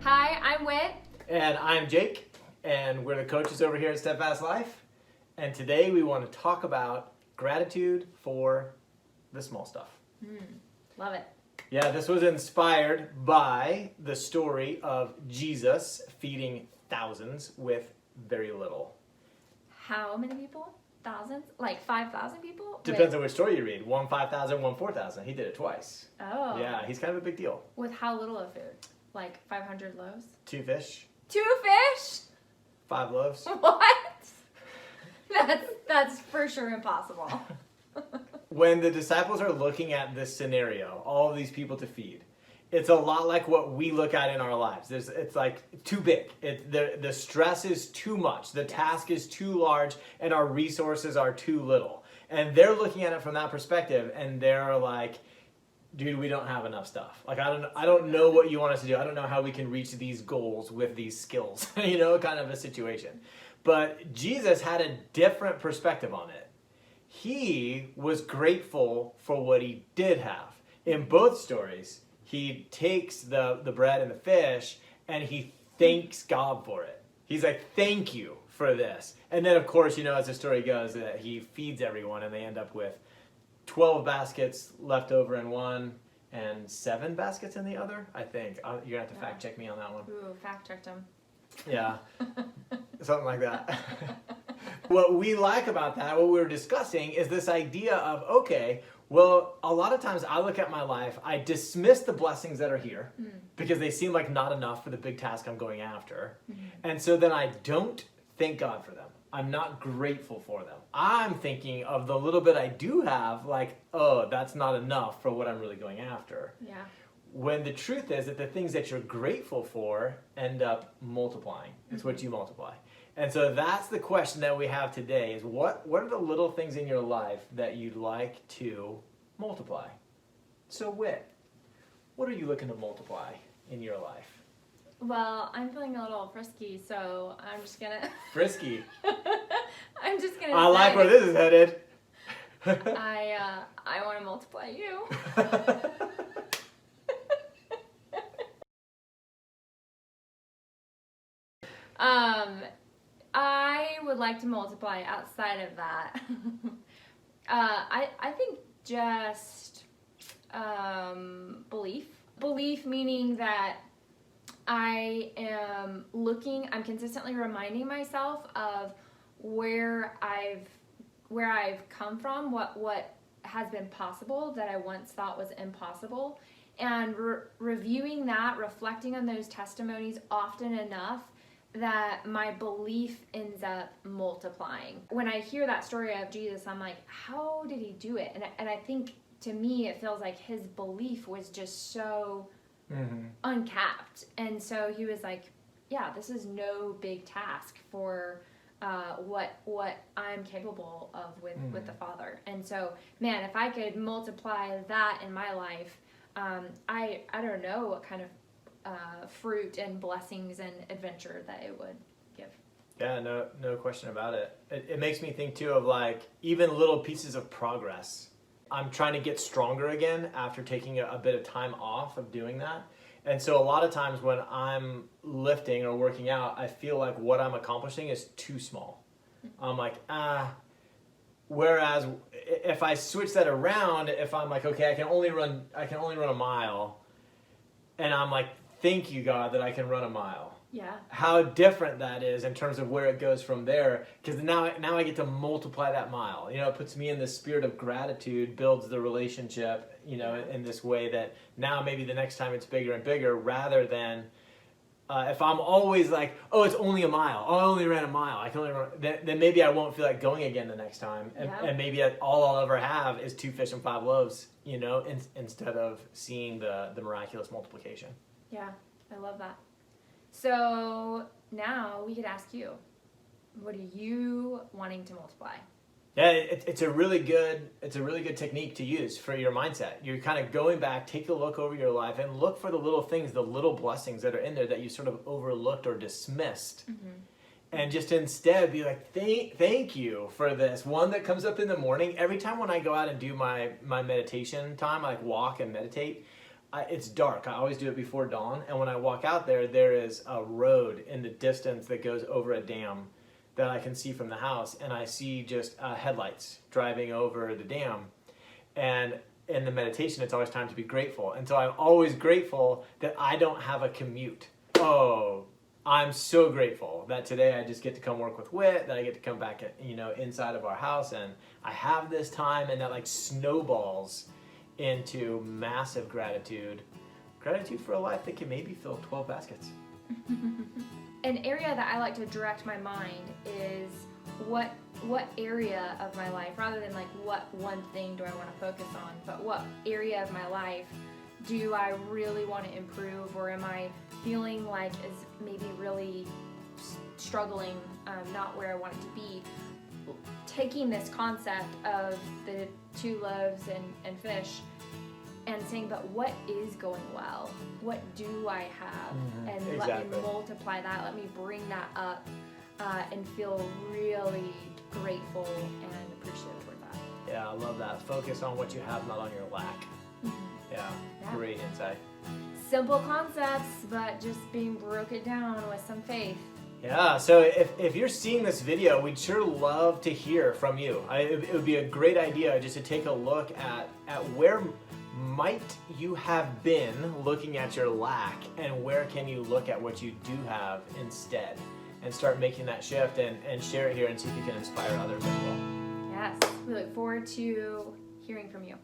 Hi, I'm Whit. And I'm Jake, and we're the coaches over here at Steadfast Life. And today we want to talk about gratitude for the small stuff. Love it. Yeah, this was inspired by the story of Jesus feeding thousands with very little. How many people? Thousands? Like 5,000 people? Depends on which story you read. One 5,000, one 4,000. He did it twice. Oh. Yeah, he's kind of a big deal. With how little of food? Like 500 loaves? 2 fish, 2 fish? 5 loaves. What? That's for sure impossible. When the disciples are looking at this scenario, all of these people to feed, it's a lot like what we look at in our lives. It's like too big. The stress is too much. The task is too large, and our resources are too little. And they're looking at it from that perspective, and they're like, dude, we don't have enough stuff. Like, I don't know what you want us to do. I don't know how we can reach these goals with these skills, kind of a situation. But Jesus had a different perspective on it. He was grateful for what he did have. In both stories, he takes the bread and the fish and he thanks God for it. He's like, thank you for this. And then, of course, as the story goes, that he feeds everyone and they end up with 12 baskets left over in one and 7 baskets in the other, I think. You're going to have to fact check me on that one. Ooh, fact checked him. Yeah, something like that. What we like about that, what we were discussing, is this idea of, okay, well, a lot of times I look at my life, I dismiss the blessings that are here because they seem like not enough for the big task I'm going after. And so then I don't thank God for them. I'm not grateful for them. I'm thinking of the little bit I do have, like, oh, that's not enough for what I'm really going after. Yeah. When the truth is that the things that you're grateful for end up multiplying. It's what you multiply. And so that's the question that we have today is what are the little things in your life that you'd like to multiply? So Whit, what are you looking to multiply in your life? Well, I'm feeling a little frisky, so I'm just gonna... Frisky? I'm just gonna I like where this is headed. I want to multiply you. I would like to multiply outside of that. I think just belief. Belief meaning that I'm consistently reminding myself of where I've come from, what has been possible that I once thought was impossible, and reviewing that, reflecting on those testimonies often enough that my belief ends up multiplying. When I hear that story of Jesus, I'm like, how did he do it? And I think, to me, it feels like his belief was just so uncapped. And so he was like, yeah, this is no big task for what I'm capable of with the Father. And so, man, if I could multiply that in my life, I don't know what kind of fruit and blessings and adventure that it would give. Yeah, no question about it. It makes me think too of like even little pieces of progress. I'm trying to get stronger again after taking a bit of time off of doing that. And so a lot of times when I'm lifting or working out, I feel like what I'm accomplishing is too small. I'm like, whereas if I switch that around, if I'm like, okay, I can only run a mile, and I'm like, thank you, God, that I can run a mile. Yeah. How different that is in terms of where it goes from there, because now I get to multiply that mile. It puts me in the spirit of gratitude, builds the relationship, in this way that now maybe the next time it's bigger and bigger, rather than if I'm always like, oh, it's only a mile. Oh, I only ran a mile. I can only run. Then maybe I won't feel like going again the next time, and maybe all I'll ever have is 2 fish and 5 loaves, instead of seeing the miraculous multiplication. Yeah, I love that. So now we could ask you, what are you wanting to multiply? Yeah, it's a really good technique to use for your mindset. You're kind of going back, take a look over your life, and look for the little things, the little blessings that are in there that you sort of overlooked or dismissed. And just instead be like, thank you for this. One that comes up in the morning. Every time when I go out and do my meditation time, I walk and meditate, it's dark. I always do it before dawn. And when I walk out there, there is a road in the distance that goes over a dam that I can see from the house. And I see just headlights driving over the dam. And in the meditation, it's always time to be grateful. And so I'm always grateful that I don't have a commute. Oh, I'm so grateful that today I just get to come work with Whit, that I get to come back, inside of our house, and I have this time, and that like snowballs into massive gratitude for a life that can maybe fill 12 baskets. An area that I like to direct my mind is what area of my life, rather than like what one thing do I want to focus on, but what area of my life do I really want to improve, or am I feeling like is maybe really struggling, not where I want it to be. Taking this concept of the 2 loaves and fish and saying, but what is going well? What do I have? And let me multiply that, let me bring that up, and feel really grateful and appreciative for that. Yeah, I love that. Focus on what you have, not on your lack. Yeah, great insight. Simple concepts, but just being broken down with some faith. Yeah, so if you're seeing this video, we'd sure love to hear from you. It would be a great idea just to take a look at where might you have been looking at your lack, and where can you look at what you do have instead, and start making that shift and share it here and see if you can inspire others as well. Yes, we look forward to hearing from you.